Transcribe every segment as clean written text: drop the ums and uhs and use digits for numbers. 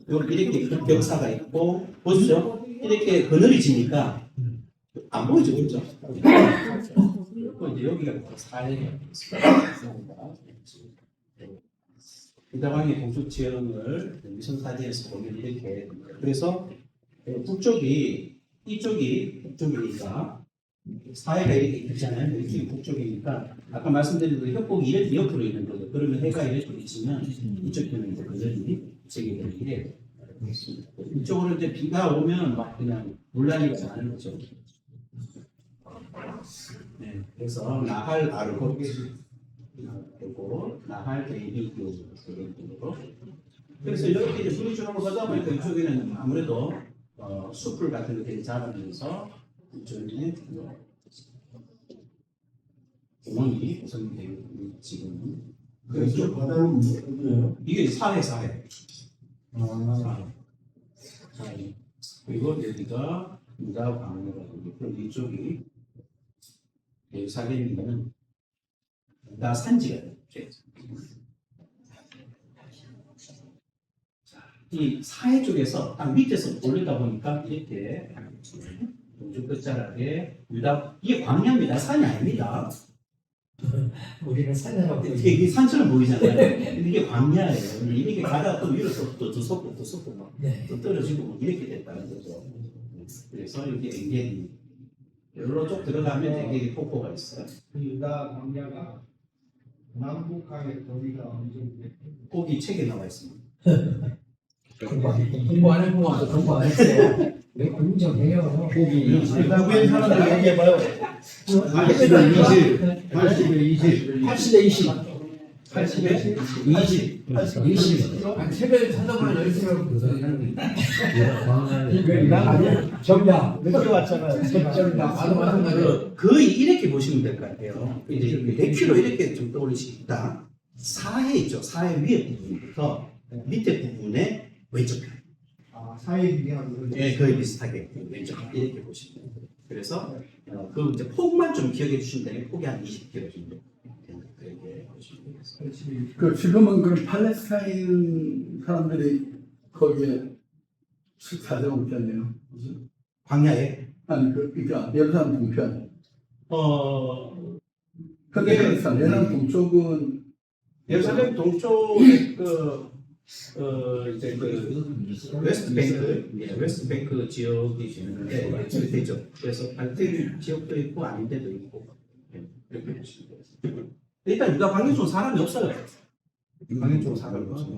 여기 이렇게 격사가 있고, 보시죠? 이렇게 그늘이지니까 안 보이죠, 그렇죠? 그리고 이제 여기가 사회가 있습니다. 유다광의 동쪽 지형을 위성 사진에서 보면 이렇게 됩니다. 그래서 북쪽이 이쪽이 북쪽이니까 사해가 이렇게 있잖아요. 이쪽이 북쪽이니까 아까 말씀드린 그 협곡이 이렇게 옆으로 있는 거죠. 그러면 해가 이렇게 있으면 이쪽에는 이제 그늘이 제기되는 이래요. 이쪽으로 이제 비가 오면 막 그냥 물난리가 나는 거죠. 네, 그래서 나할 아르고 그리고 나할 베이비교로 그래서 이렇게 이제 물이 주는 거 가다 보니까 이쪽에는 아무래도 숲을 같은 것들이 자라면서 이쪽에 공원이 구성되어 지금 그쪽 바다는 어디예요? 이게 사해. 사해. 그리고 여기가 유다 광야가 있고 이쪽이 예루살렘이면 유다 산지가 있죠. 이 사해 쪽에서 딱 밑에서 올리다 보니까 이렇게 동쪽 끝자락에 유다 이게 광야입니다. 산이 아닙니다. 우리는 산이라고 이게 산처럼 보이잖아요. 근데 이게 광야예요. 이렇게 가다가 또 위로 또 솟고 막 또 떨어지고 뭐 이렇게 됐다는 거죠. 그래서 여기 엔겔이 여기로 쭉 들어가면 엔겔이 폭포가 있어요. 그 유다 광야가 남북한의 거리가 어느 정도 돼요? 거기 책에 나와 있습니다. 공부 안 해보고 공부 안 했어요. 왜 공부 좀 해요? 주변 사람들 얘기해봐요. 80에 20, 80에 20, 80대 20. 80에 20. 20. 책을 찾아보면 열심히 아니야. 정답. 늦게 왔잖아요. 정답. 바로 마찬가지로. 거의 이렇게 보시면 될 것 같아요. 이제 100km 이렇게 좀 떠올리시다. 사해 있죠. 사해 위에 부분부터 밑에 부분의 왼쪽 편. 사회 비교하고 예, 거의 비슷하게 왼쪽 이렇게 보시면 돼요. 그래서 그 이제 폭만 좀 기억해 주시면 되는 폭이 한 20km 정도 그렇게 보시면 되겠습니다. 그 지금은 그럼 팔레스타인 사람들이 거기에 사정을 있잖아요. 광야에 아니 그러니까 예루살렘 동편. 그게 팔레스타인 예루살렘 동쪽은 예루살렘 동쪽에 이제 웨스트 뱅크 지역이 있는데 이렇게 되죠. 그래서 발등 지역도 있고 아닌 데도 있고 이렇게 보시면 돼요. 일단 유다 광야 쪽은 사람이 없어요. 광야 쪽은 사람이 없어요.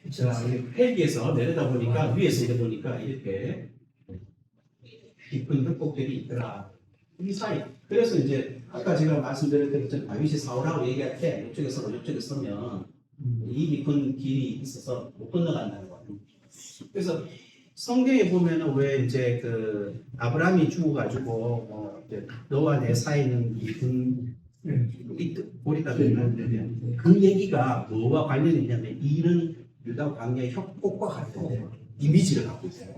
자, 헬기에서 내려다 보니까 위에서 이래 보니까 이렇게 깊은 협곡들이 있더라. 이 사이. 그래서 이제 아까 제가 말씀드렸던 다윗이 사울하고 얘기할 때 이쪽에 서면 이 깊은 길이 있어서 못 건너간다는 거예요. 그래서 성경에 보면은 왜 이제 그 아브라함이 죽어가지고 이제 너와 내 사이는 깊은 보리가 되는데 그 얘기가 뭐와 관련이 있냐면 이런 유다 광야의 협곡과 같은 이미지를 갖고 있어요.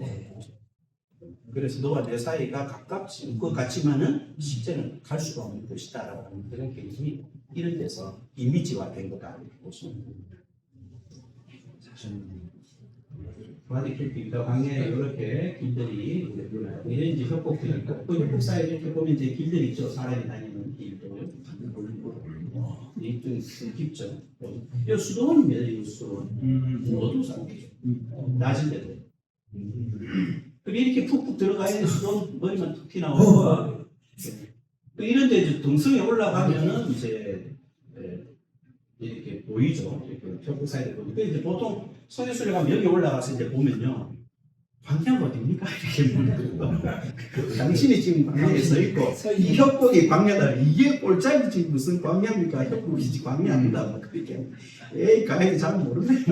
그래서 너와 내 사이가 가깝지 그 같지만은 실제는 갈 수가 없는 것이다라고 하는 그런 개념이 이런 데서 이미지화 된 거다 이렇게 보시면 됩니다. 바디킬피 유다 광야에 이렇게 길들이 이런 이제 협곡들이 있고 그 협곡 사이에 이렇게 보면 이제 길들이 있죠. 사람이 다니는 길들 이쪽이 좀 깊죠. 이 수도원입니다. 이 수도원 어두운 산이죠. 낮은데도 이렇게 푹푹 들어가야 수도 머리만 툭 튀나오고 이런데 이제 등성에 올라가면은 이제 이렇게 보이죠. 이렇게 협곡 사이에 보면 이제 보통 선유술에 가면 여기 올라가서 이제 보면요. 광야가 어딥니까? 이렇게 물어요. 당신이 지금 광야에 서 있고 이 협곡이 광야다. 이게 꼴짝이 지금 무슨 광야입니까? 협곡이지 광야 아니다. 막 그렇게 에이 가이드 잘 모르네.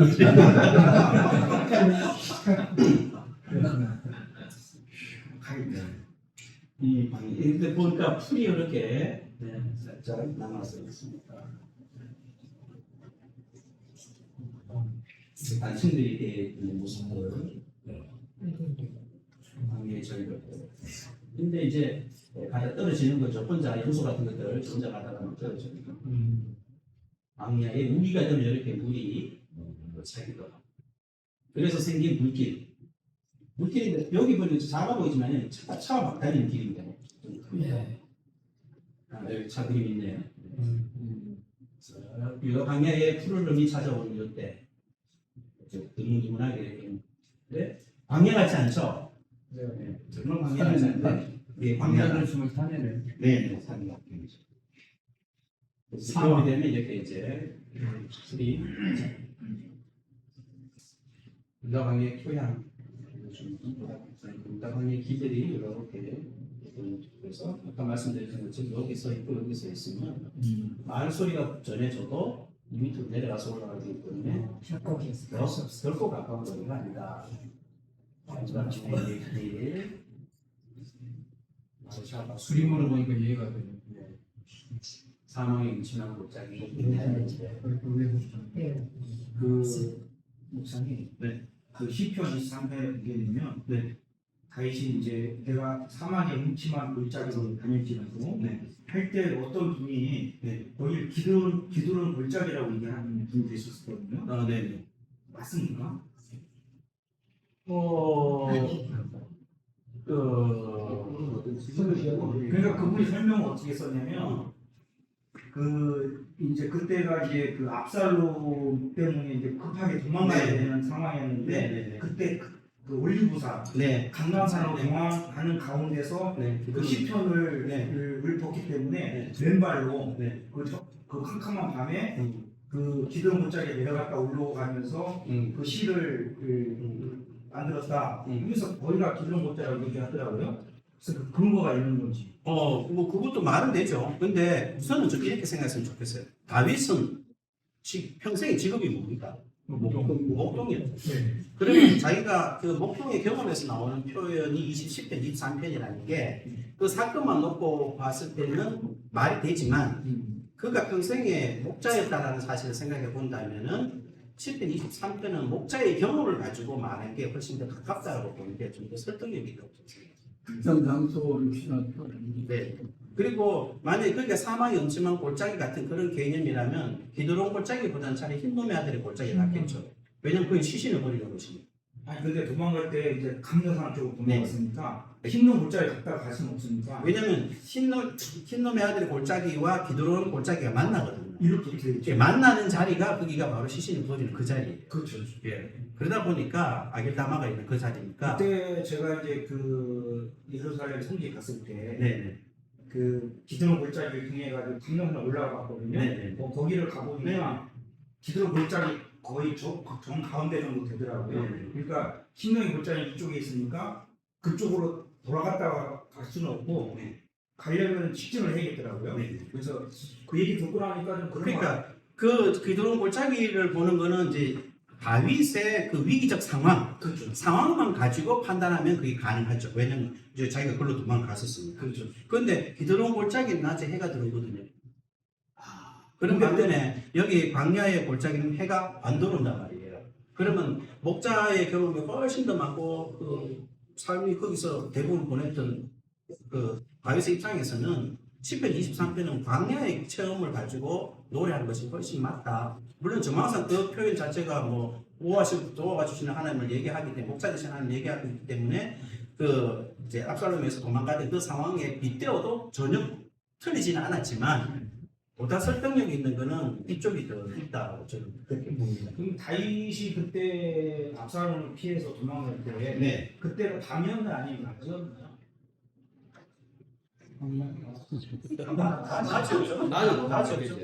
이 방이 이런데 보니까 풀이 이렇게 살짝 남아서 있습니다. 단층들이 되어 있는 모습을 방에 절벽. 근데 이제 가다 떨어지는 거죠. 혼자 요소 같은 것들 혼자 가다가 떨어집니다. 광야에 우기가 되면 이렇게 물이 차기도 하고. 그래서 생긴 물길. 물길인데 여기 보면 작아 보이지만 차가 막 다니는 길입니다. 예. 여기 차 그림 있네요. 이 광야에 푸르름이 찾아오는 이때 드문드문하게 이렇게. 근데 광야 같지 않죠? 네. 정말 광야 같지 않은데 이게 광야를 숨을 타내는. 네, 산이 사막이 되면 이렇게 이제 풀이 문다광의 토양, 문다광의 기들이 이렇게 그래서 아까 말씀드린 것처럼 여기 서 있고 여기 서 있으면 말 소리가 전해져도 이 밑으로 내려가서 올라가기 때문에 결코 가까운 거리가 아니다. 마지막 길 수림으로 보니까 이해가 되네. 사망의 임신한 골짜기. 그 목사님, 네. 그 시편 23편 보게 되면 네. 다윗이 이제 내가 사막의 음침한 골짜기로 다닐지라도 네. 할 때 어떤 분이 네. 거기를 기드론 골짜기라고 얘기하는 분이 있었거든요. 네. 맞습니까? 그러니까 그분이 설명을 어떻게 썼냐면 이제 그때가 이제 그 압살롬 때문에 이제 급하게 도망가야 네. 되는 상황이었는데 네. 그때 그 올리브산 네. 강남산으로 공항하는 가운데서 네. 그 시편을 네. 읊었기 때문에 네. 왼발로 네. 그 캄캄한 밤에 그 기드론 골짜기에 내려갔다 올라가면서 그 시를 만들었다. 그래서 거기가 기드론 골짜기라고 얘기하더라고요. 그래서 그 근거가 있는 건지. 뭐 그것도 말은 되죠. 근데 우선은 좀 이렇게 생각했으면 좋겠어요. 다윗은 평생의 직업이 뭡니까? 목동이었죠. 네. 그러면 자기가 그 목동의 경험에서 나오는 표현이 10편, 23편이라는 게 그 사건만 놓고 봤을 때는 말이 되지만 그가 평생의 목자였다라는 사실을 생각해 본다면은 10편, 23편은 목자의 경험을 가지고 말한 게 훨씬 더 가깝다고 보는 게 좀 더 설득력이 있다고 생각합니다. 특정 장소 역시나 네. 그리고 만약에 그게 사망이 음침한 골짜기 같은 그런 개념이라면 기드론 골짜기보다는 차라리 흰놈의 아들의 골짜기 낫겠죠. 왜냐면 그건 시신을 버리는 것이니까. 아니 근데 도망갈 때 이제 감자산 쪽으로 도망갔으니까 흰놈 골짜기 갔다가 갈 수는 없으니까 왜냐면 흰놈의 아들의 골짜기와 기드론 골짜기가 만나거든요. 이렇게 돼 이렇게 있죠. 만나는 자리가 거기가 바로 시신을 버리는 그 자리예요. 그렇죠. 예. 그러다 보니까 아겔다마가 있는 그 자리니까. 그때 제가 이제 그 예루살렘 성지에 갔을 때 네네. 그 기드론 골짜기를 통해가지고 강명산 올라가 봤거든요. 네네. 거기를 가보니까 기드론 골짜기 거의 정 가운데 정도 되더라고요. 네네. 그러니까 신명의 골짜기 이쪽에 있으니까 그쪽으로 돌아갔다가 갈 수는 없고 네. 가려면 직진을 해야겠더라고요. 네. 그래서 그 얘기 듣고 나니까 좀 그런 그러니까 그 기드론 골짜기를 보는 거는 이제 다윗의 그 위기적 그렇죠. 상황만 가지고 판단하면 그게 가능하죠. 왜냐면 이제 자기가 그걸로 도망갔었으니까. 그렇죠. 그런데 기드론 골짜기는 낮에 해가 들어오거든요. 그런 반면에 여기 광야의 골짜기는 해가 안 들어온단 말이에요. 그러면 목자의 경험이 훨씬 더 많고 그 삶이 거기서 대부분 보냈던 그 다윗의 입장에서는 10편, 23편은 광야의 체험을 가지고 노래하는 것이 훨씬 맞다. 물론 정황상 그 표현 자체가 뭐 도와주시는 하나님을 얘기하기 때문에 목자 되신 하나님을 얘기하기 때문에 그 이제 압살롬에서 도망가던 그 상황에 빗대어도 전혀 틀리지는 않았지만 보다 설득력 있는 거는 이쪽이 더 있다고 저는 그렇게 봅니다. 그럼 다윗이 그때 압살롬을 피해서 도망갈 때 네. 그때가 밤이었나 아니면 낮이었나요? 낮이었죠.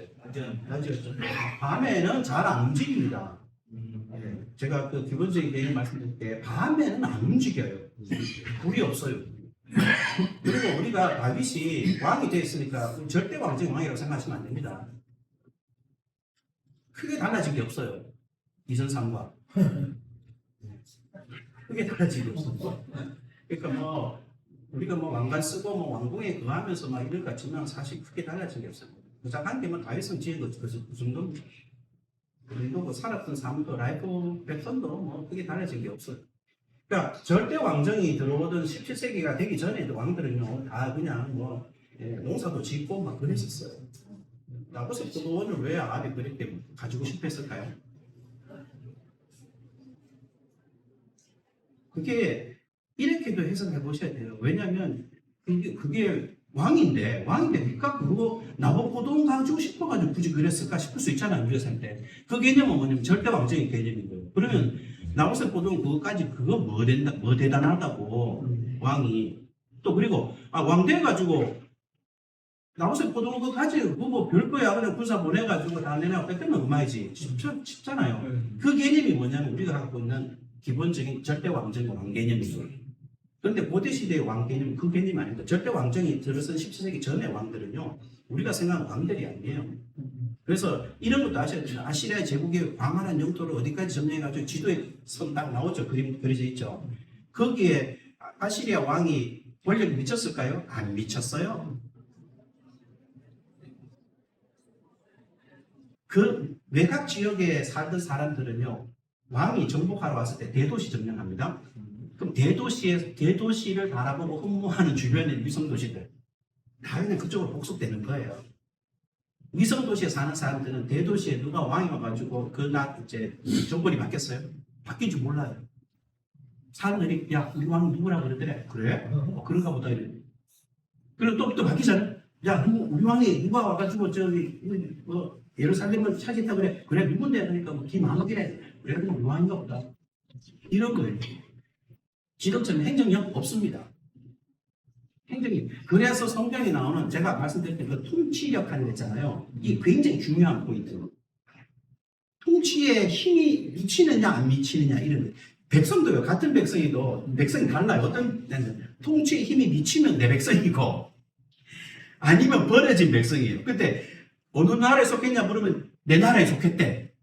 낮이었죠. 밤에는 잘 안 움직입니다. 네. 제가 그 기본적인 개념 말씀드릴 때 밤에는 안 움직여요. 불이 없어요. 그리고 우리가 다윗이 왕이 되어 있으니까 절대 왕정의 왕이라고 생각하시면 안 됩니다. 크게 달라진 게 없어요. 이전 상과. 크게 달라진 게 없어요. 그러니까 뭐 우리가 뭐 왕관 쓰고 뭐 왕궁에 거하면서 막 이럴 것 같지만 사실 크게 달라진 게 없어요. 무작한 게뭐 다윗은 지은 것 그 정도입니다. 그리고 뭐 살았던 삶도 라이프 패턴도 뭐 크게 달라진 게 없어요. 그러니까 절대 왕정이 들어오던 17세기가 되기 전에도 왕들은요 다 그냥 뭐 농사도 짓고 막 그랬었어요. 나봇의 포도원을 왜 아합이 그렇게 가지고 싶어 했을까요? 그게 이렇게도 해석해 보셔야 돼요. 왜냐하면 그게 왕인데 그러니까 그거 나봇 포도원 가지고 싶어가지고 굳이 그랬을까 싶을 수 있잖아요. 우리가 살 때. 그 개념은 뭐냐면 절대 왕정의 개념인 거예요. 그러면 나봇의 포도원 그거까지 그거 뭐 대단하다고 왕이 또 그리고 왕 돼가지고 나봇의 포도원 그거 가지고 그거 뭐 별거야 그냥 군사 보내가지고 다 내놔 뺏기면 그만이지 쉽잖아요. 그 개념이 뭐냐면 우리가 갖고 있는 기본적인 절대 왕정의 왕 개념이죠. 그런데 고대 시대의 왕 개념은 그 개념이 아닙니다. 절대 왕정이 들어선 17세기 전의 왕들은요, 우리가 생각하는 왕들이 아니에요. 그래서 이런 것도 아셔야 돼요. 아시리아 제국의 광활한 영토를 어디까지 점령해가지고 지도에 선 딱 나오죠. 그림 그려져 있죠. 거기에 아시리아 왕이 권력이 미쳤을까요? 안 미쳤어요. 그 외곽 지역에 살던 사람들은요, 왕이 정복하러 왔을 때 대도시 점령합니다. 그럼 대도시를 바라보고 흠모하는 주변의 위성도시들 다 그냥 그쪽으로 복속되는 거예요. 위성도시에 사는 사람들은 대도시에 누가 왕이 와가지고 이제 정권이 바뀌었어요? 바뀐 줄 몰라요. 사람들이 야 우리 왕 누구라 그러더래. 그래? 그런가 보다 이래. 그리고 또 바뀌잖아요. 야 우리 왕이 누가 와가지고 저기 뭐 예루살렘을 차지했다 그래. 그래 누군데? 그러니까 뭐 김한옥이래. 그래 우리 왕인가 보다. 이런 거예요. 지금처럼 행정력 없습니다. 행정이. 그래서 성경에 나오는 제가 말씀드릴 때 그 통치력 하는 거 있잖아요. 이게 굉장히 중요한 포인트. 통치에 힘이 미치느냐 안 미치느냐 이런 거. 백성도요. 같은 백성이도 백성이 달라요. 어떤 데는 통치에 힘이 미치면 내 백성이고 아니면 버려진 백성이에요. 근데 어느 나라에 속했냐 물으면 내 나라에 속했대.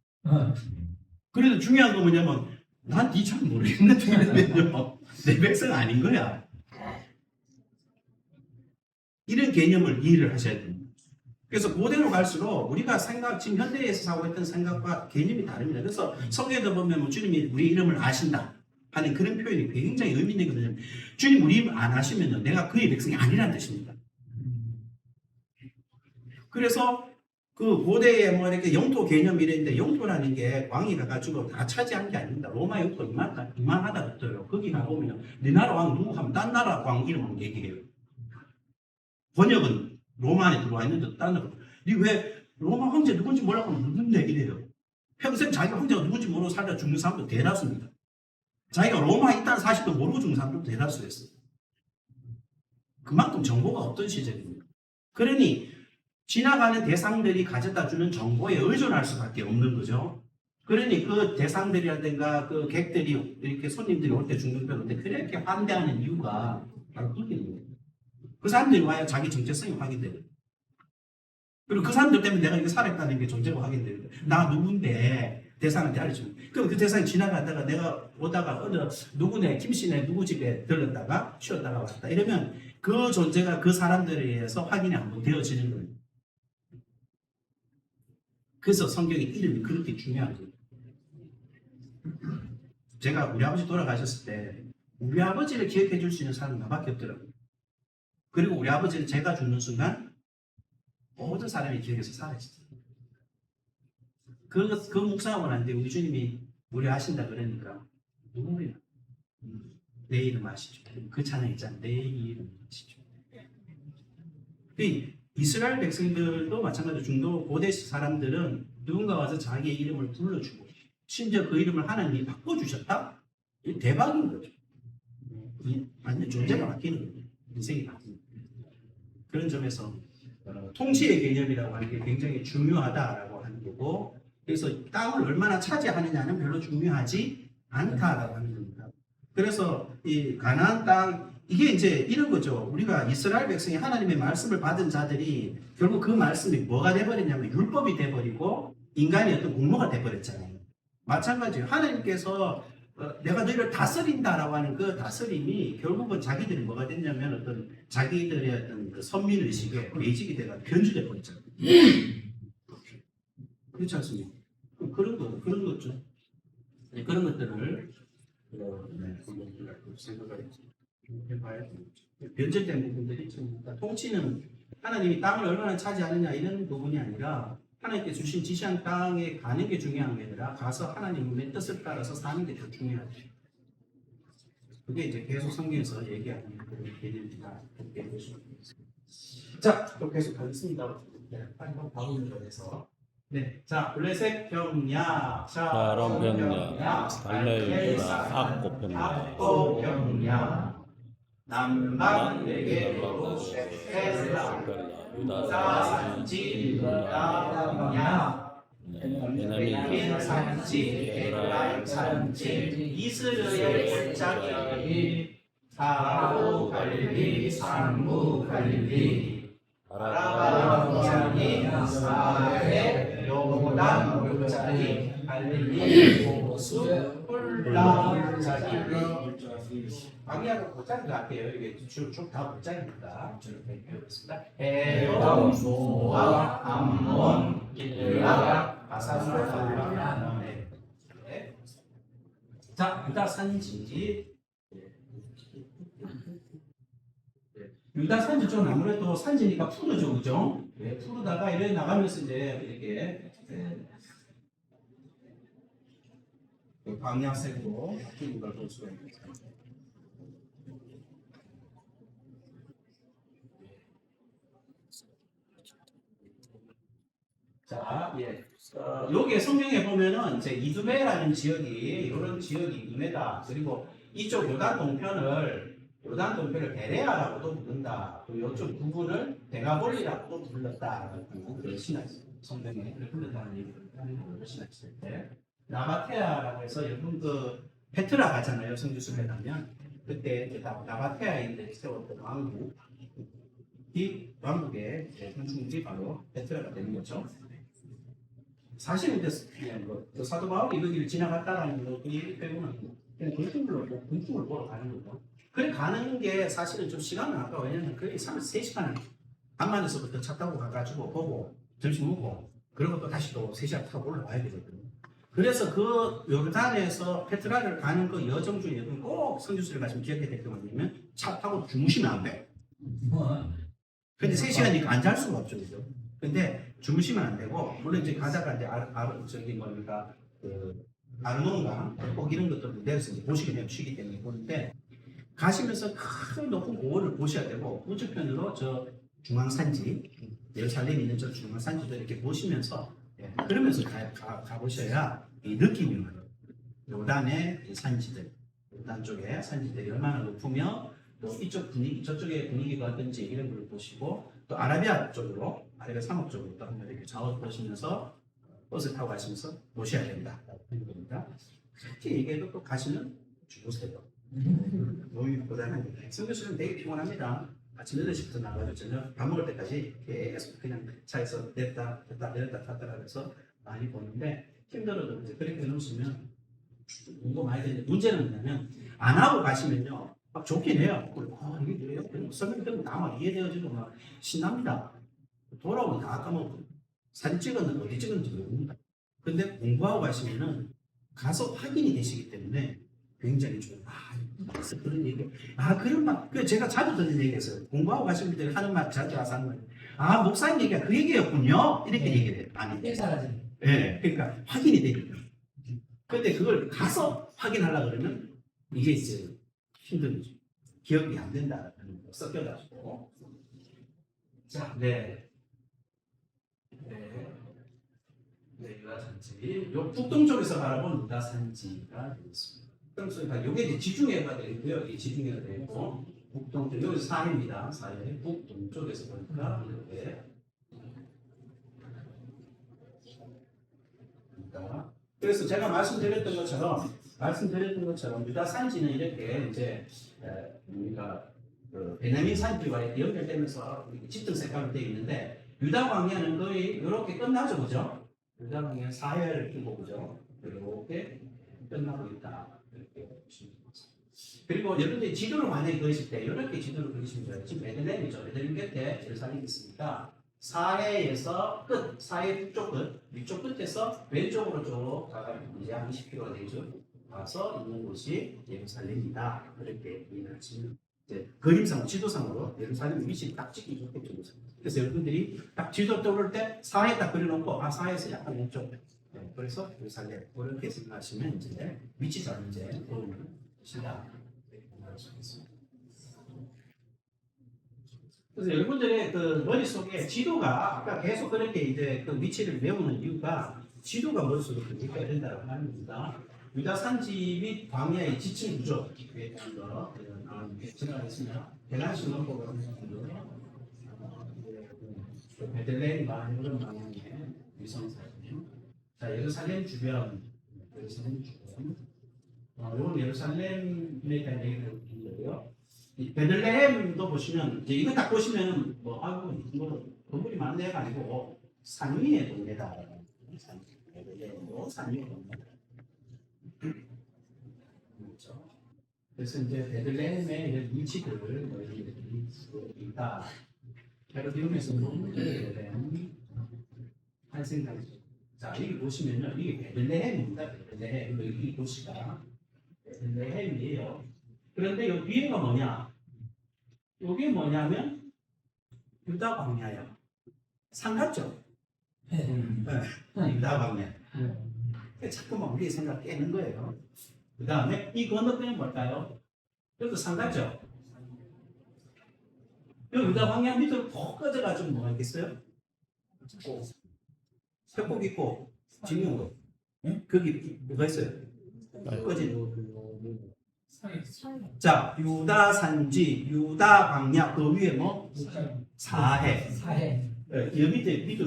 그래도 중요한 건 뭐냐면 난 니 잘 모르겠는데 이러면요. 내 백성 아닌 거야. 이런 개념을 이해를 하셔야 됩니다. 그래서 고대로 갈수록 우리가 지금 현대에서 사고 있던 생각과 개념이 다릅니다. 그래서 성경에도 보면 뭐 주님이 우리 이름을 아신다 하는 그런 표현이 굉장히 의미 있는 거거든요. 주님 우리 이름 안 아시면요. 내가 그의 백성이 아니라는 뜻입니다. 그래서 그 고대에 뭐 이렇게 영토 개념이 이랬는데 영토라는 게 왕이 가가지고 다 차지한 게 아닙니다. 로마 영토 이만하다 그래요. 거기 가보면 네 나라 왕 누구 하면 딴 나라 왕 이름을 얘기해요. 번역은 로마 안에 들어와 있는데 딴 나라. 왜 로마 황제 누군지 몰라고 하면 누군데 이래요. 평생 자기가 황제가 누군지 모르고 살다 죽는 사람도 대다수입니다. 자기가 로마에 있다는 사실도 모르고 죽는 사람도 대다수였어요. 그만큼 정보가 없던 시절입니다. 그러니 지나가는 대상들이 가져다 주는 정보에 의존할 수밖에 없는 거죠. 그러니 그 대상들이라든가 그 객들이 이렇게 손님들이 올 때 죽는 편인데 그렇게 환대하는 이유가 바로 그게 있는 거예요. 그 사람들이 와야 자기 정체성이 확인돼요. 그리고 그 사람들 때문에 내가 이거 살았다는 게 존재가 확인돼요. 나 누군데 대상한테 알려주면. 그럼 그 대상이 지나가다가 내가 오다가 누구네 김씨네 누구 집에 들렀다가 쉬었다가 왔다 이러면 그 존재가 그 사람들에 의해서 확인이 한번 되어지는 거예요. 그래서 성경의 이름이 그렇게 중요한 거예요. 제가 우리 아버지 돌아가셨을 때 우리 아버지를 기억해 줄 수 있는 사람은 나밖에 없더라고요. 그리고 우리 아버지를 제가 죽는 순간 모든 사람이 기억해서 살아있어요. 그 묵상하고 난 뒤에 우리 주님이 우리 아신다 그러니까 누구냐? 내 이름 아시죠? 그 찬양 있잖아요. 내 이름 아시죠? 이스라엘 백성들도 마찬가지로 중도 고대 사람들은 누군가 와서 자기의 이름을 불러주고 심지어 그 이름을 하나님이 바꿔주셨다? 이 대박인 거죠. 완전 존재가 바뀌는 거예요. 인생이 바뀌는 거예요. 그런 점에서 통치의 개념이라고 하는 게 굉장히 중요하다라고 하는 거고 그래서 땅을 얼마나 차지하느냐는 별로 중요하지 않다라고 하는 겁니다. 그래서 이 가나안 땅 이게 이제 이런 거죠. 우리가 이스라엘 백성이 하나님의 말씀을 받은 자들이 결국 그 말씀이 뭐가 돼버렸냐면 율법이 돼버리고 인간이 어떤 공로가 돼버렸잖아요. 마찬가지예요. 하나님께서 내가 너희를 다스린다라고 하는 그 다스림이 결국은 자기들이 뭐가 됐냐면 어떤 자기들의 어떤 그 선민의식에 매직이 돼가 변주돼 버렸잖아요. 그렇지 않습니까? 그런 거죠. 그런 것들을 생각을 해봐야 됩니다. 변절된 부분들이 있습니다. 통치는 하나님이 땅을 얼마나 차지하느냐 이런 부분이 아니라 하나님께 주신 지시한 땅에 가는 게 중요한 게 아니라 가서 하나님의 뜻을 따라서 사는 게 더 중요하죠. 그게 이제 계속 성경에서 얘기하는 그런 개념입니다. 자, 또 계속 가겠습니다. 네, 한번 바로 해서. 네, 자, 블레셋 병야, 샤론 병야, 갈멜유다, 악고 병야, 악고 병야, 남방 네게로 셋라, 유다 산지, 유다 병야, 베냐민 산지, 에브라임 산지, 이스라엘 골짜기, 사로 갈릴리, 산무 갈릴리, 아라바 골짜기, 사해, 요단 골짜기, 갈릴리, 호수, 홀라 골짜기. 광야가 골짜기 같아요. 이게 쭉다 골짜기입니다. 이렇게 배우겠습니다. 에돔, 모압, 암몬, 길라, 바산, 네. 자, 유다 산지. 유다 산지 좀 아무래도 산지니까 푸르죠, 그죠? 네, 푸르다가 이렇게 나가면서 이제 이렇게 광야색으로 바뀌는 걸 볼 수가 있습니다. 자, 예. 여기에 성경에 보면은 이제 이두메라는 지역이 이런 지역이 이두메다. 그리고 이쪽 요단 동편을 베레아라고도 부른다. 그리고 이쪽 부분을 데가볼리라고도 불렀다라고 그런 신학 성경에 불렀다는 얘기를 하는 신학 있을 때 나바테아라고 해서 여러분 그 페트라 가잖아요. 성주순회 가면 그때 나바테아에 있는 세웠던 왕국 이 왕국의 건축물이 바로 페트라가 되는 거죠. 사실은 이제 그 사도 바울이 그 길을 지나갔다라는 거, 그 얘기 빼고는 그냥 건축물을 보러 가는 거죠. 그래 가는 게 사실은 좀 시간은 아까워. 왜냐면 그게 3시간 암만에서부터 차 타고 가가지고 보고 점심 먹고 그리고 또 다시 또 3시간 타고 올라와야 되거든요. 그래서 그 요르단에서 페트라를 가는 그 여정 중에 여러분 꼭 성주수를 가시면 기억해야 될 게 뭐냐면 차 타고 주무시면 안 돼요. 근데 3시간이니까 안 잘 수가 없죠. 그죠? 근데 주무시면 안 되고, 물론 이제 가다가 이제 저기 뭡니까, 아르논강, 꼭 이런 것들을 내려서 이제 보시게 되면 쉬기 때문에 보는데, 가시면서 큰 높은 고원을 보셔야 되고, 우측편으로 저 중앙산지, 예루살렘에 있는 저 중앙산지도 이렇게 보시면서, 그러면서 가보셔야 이 느낌이 와요. 요단의 산지들, 요단 쪽에 산지들이 얼마나 높으며, 또 이쪽 분위기, 저쪽의 분위기가 어떤지 이런 걸 보시고, 또 아라비아 쪽으로, 아라비아 상업 쪽으로 또 한번 이렇게 좌우 보시면서 버스 타고 가시면서 보셔야 된다. 하는 겁니다. 그렇게 얘기해도 또 가시면 주무세요. 노인보다는 성교수는 되게 피곤합니다. 아침 8시부터 나가서 저녁 밥 먹을 때까지 계속 그냥 차에서 내렸다 탔다 하면서 많이 보는데 힘들어도 이제 그렇게 해놓으시면 공부 많이 되는데 문제는 뭐냐면 안 하고 가시면요. 막 좋긴 해요. 이게 뭐예요? 설명 듣고 다 이해되어지고 막 신납니다. 돌아오면 다 까먹고 사진 찍었는데 어디 찍었는지 모릅니다. 근데 공부하고 가시면은 가서 확인이 되시기 때문에 굉장히 좋아요. 그래서 그런 얘기. 그런 말. 제가 자주 듣는 얘기였어요. 공부하고 가신 분들이 하는 말 자주 와서 하는 거예요. 목사님 얘기가 그 얘기였군요. 이렇게 얘기해요. 아니. 사라지. 네. 그러니까 확인이 되니까. 근데 그걸 가서 확인하려고 그러면 이게 이제 힘든 거죠. 기억이 안 된다. 섞여가지고. 자, 네. 유다산지. 요 북동쪽에서 바라본 유다산지가 되겠습니다. 그러니까 이게 이제 지중해가 되고요. 이 지중해가 되고 북동쪽 여기서 사해입니다. 사해 북동쪽에서 보니까 이렇게. 그래서 제가 말씀드렸던 것처럼 유다 산지는 이렇게 이제 우리가 베냐민 산지와 연결되면서 짙은 색깔로 되어 있는데 유다 광야는 거의 이렇게 끝나죠, 그죠? 유다 광야 사해를 끼고 그죠? 이렇게 끝나고 있다. 이렇게 보시면 됩니다. 그리고 여러분들이 지도를 만약에 그리실 때 이렇게 지도를 그리시면 돼요. 지금 베들레헴이죠. 베들레헴 곁에 예루살렘이 있으니까 사해에서 사해 북쪽 끝, 위쪽 끝에서 왼쪽으로 쭉 가가지고 이제 한 20km가 되죠. 가서 있는 곳이 예루살렘이다. 그렇게 이해하시면 이제 그림상, 지도상으로 예루살렘 위치를 딱 찍기 좋겠죠. 그래서 여러분들이 딱 지도 떠오를 때 사해 딱 그려놓고 사해에서 약간 왼쪽. 네, 그래서 예루살렘 이렇게 생각하시면 이제 위치상 이제 보는 것이다. 그래서 여러분들의 그 머릿속에 지도가 아까 계속 그렇게 이제 그 위치를 외우는 이유가 지도가 머릿속에 있어야 된다고 하는 겁니다. 유다 산지 및 광야의 지층 구조에 대한 거 지나가겠습니다. 대란식 논법을 베들레헴 이런 방향의 위성사진. 자, 예루살렘 주변, 이건 예루살렘에 대한 얘기를 드린 거고요. 이 베들레헴도 보시면 이제 이거 딱 보시면 뭐 아이고 뭐 건물이 많은 데가 아니고 산 위의 동네다. 산 위의 동네. 그렇죠. 그래서 이제 베들레헴의 이런 위치들을 너희들이 있다. 헤로디움에서 베들레헴 탄생하죠. 자, 여기 보시면요, 이게 베들레헴입니다. 베들레헴 여기 도시가 베들레헴이에요. 그런데 이 뒤에가 뭐냐? 이게 뭐냐면 유다 광야예요. 산 같죠? 유다 광야. 자꾸만 우리의 생각 깨는 거예요. 그 다음에 이 건너편은 뭘까요? 여기도 산 같죠? 여기 유다 광야 밑으로 푹 꺼져가지고 뭐가 있겠어요? 쇠꼭 있고 지금 거. 거기 뭐가 있어요? 꺼진. 자, 유다 산지, 유다 광야 그 위에 뭐 사해. 여 밑에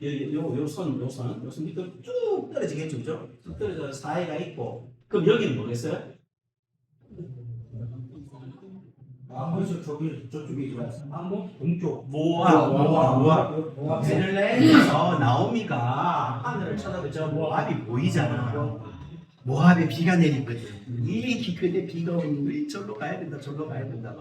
요선 밑으로 쭉 떨어지겠죠, 그죠? 쭉 떨어져 사해가 있고, 그럼 여기는 뭐겠어요? 그래서 저쪽에 동쪽 모압. 베들레헴에서 나오미가 하늘을 쳐다보죠. 모압이 보이잖아. 모압에 비가 내리거든. 이 근데 비가 오면 우리 절로 가야 된다, 절로 가야 된다.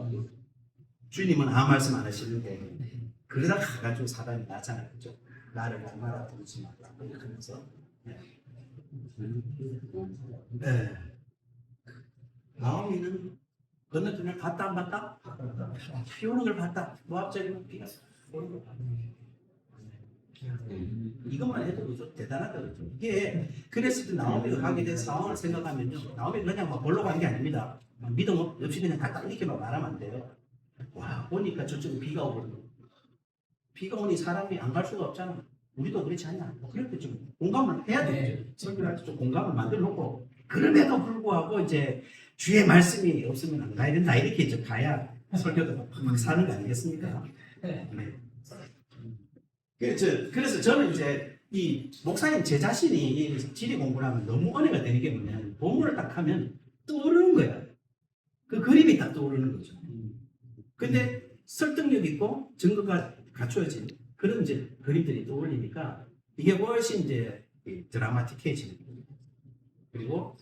주님은 아무 말씀 안 하시는데 그러다 가가지고 사단이 나잖아요, 그죠? 나를 날마다 부르지 말라. 그러면서 나오미는 건너편을 봤다 안 봤다? 비 오는 걸 봤다. 모압절이면 비가 오는 걸 봤다. 이것만 해도 그죠? 대단하다 그죠? 이게 그랬을 때 나오미가 가게 된 상황을 생각하면요, 나오미 그냥 막 볼러 간 게 아닙니다. 믿음 없이 그냥 다 이렇게만 말하면 안 돼요. 와, 보니까 저쪽에 비가 오거든요. 비가 오니 사람이 안 갈 수가 없잖아. 우리도 그렇지 않냐? 그럴 때 좀 공감을 해야 되죠. 설교할 때 좀 공감을 만들어 놓고, 그럼에도 불구하고 이제 주의 말씀이 없으면 안 가야 된다. 이렇게 좀 가야 설교도 막 사는 거 아니겠습니까? 네. 그래서 저는 이제 이 목사님 제 자신이 지리 공부를 하면 너무 은혜가 되는 게 뭐냐면 본문을 딱 하면 떠오르는 거야. 그 그림이 딱 떠오르는 거죠. 근데 설득력 있고 증거가 갖춰진 그런 이제 그림들이 떠올리니까 이게 훨씬 이제 드라마틱해지는 거예요. 그리고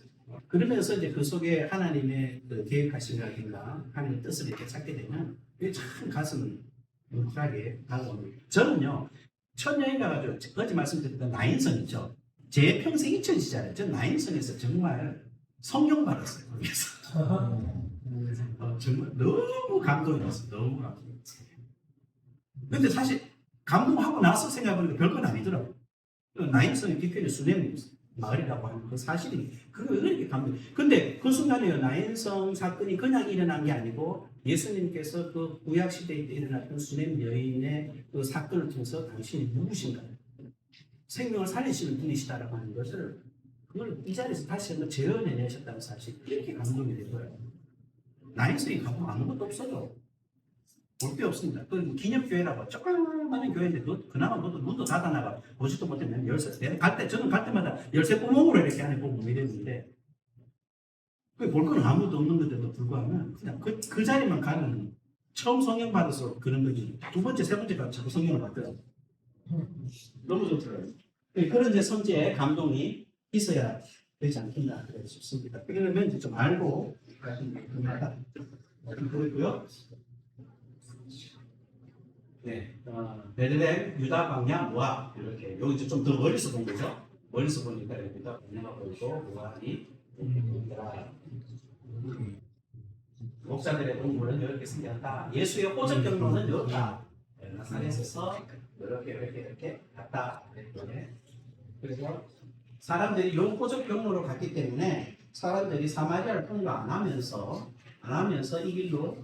그러면서 이제 그 속에 하나님의 그 계획하신다든가 하나님의 뜻을 이렇게 찾게 되면 이게 참 가슴을 뭉클하게 다가오는. 저는요, 첫 여행 가가지고 어제 말씀드렸던 나인성이죠. 제 평생 잊혀지잖아요. 저 나인성에서 정말 성령 받았어요. 거기서. 정말 너무 감동이었어요. 너무 감동이었어요. 근데 사실 감동하고 나서 생각해보니까 별건 아니더라고요. 나인성의 뒤편에 수냄 마을이라고 하는 그 사실이 그거 왜 이렇게 감동? 근데 그 순간에 나인성 사건이 그냥 일어난 게 아니고 예수님께서 그 구약 시대에 일어났던 수냄 여인의 그 사건을 통해서 당신이 누구신가? 생명을 살리시는 분이시다라고 하는 것을 그걸 이 자리에서 다시 한번 재현해내셨다는 사실 이렇게 감동이 된 거예요. 나인성이 가면 아무것도 없어요. 볼 게 없습니다. 그 기념교회라고 조그마한 교회인데 그나마 너도 문도 닫아나가 보지도 못했는데 열쇠 저는 갈 때마다 열쇠 구멍으로 이렇게 안에 보고 이랬는데 볼 건 아무도 없는 건데도 불구하고 그냥 그 자리만 가면 처음 성령 받아서 그런 거지 두 번째 세 번째 가서 자꾸 성령을 받더라고요. 너무 좋더라고요. 그런 이제 선지의 감동이 있어야 되지 않겠나 그래 싶습니다. 그러면 이제 좀 알고 가시는 게 중요하다. 그렇고요. 네, 베들레헴, 유다 광야, 모압 이렇게 여기 좀 더 멀리서 본 거죠. 멀리서 보니까 유다 광야가 보이고 모압이 보입니다. 목사들의 동물은 이렇게 생겼다. 예수의 호적 경로는 이렇다. 나사렛에서 이렇게 갔다. 그래서 사람들이 요 호적 경로로 갔기 때문에 사람들이 사마리아를 통로 안 하면서 이 길로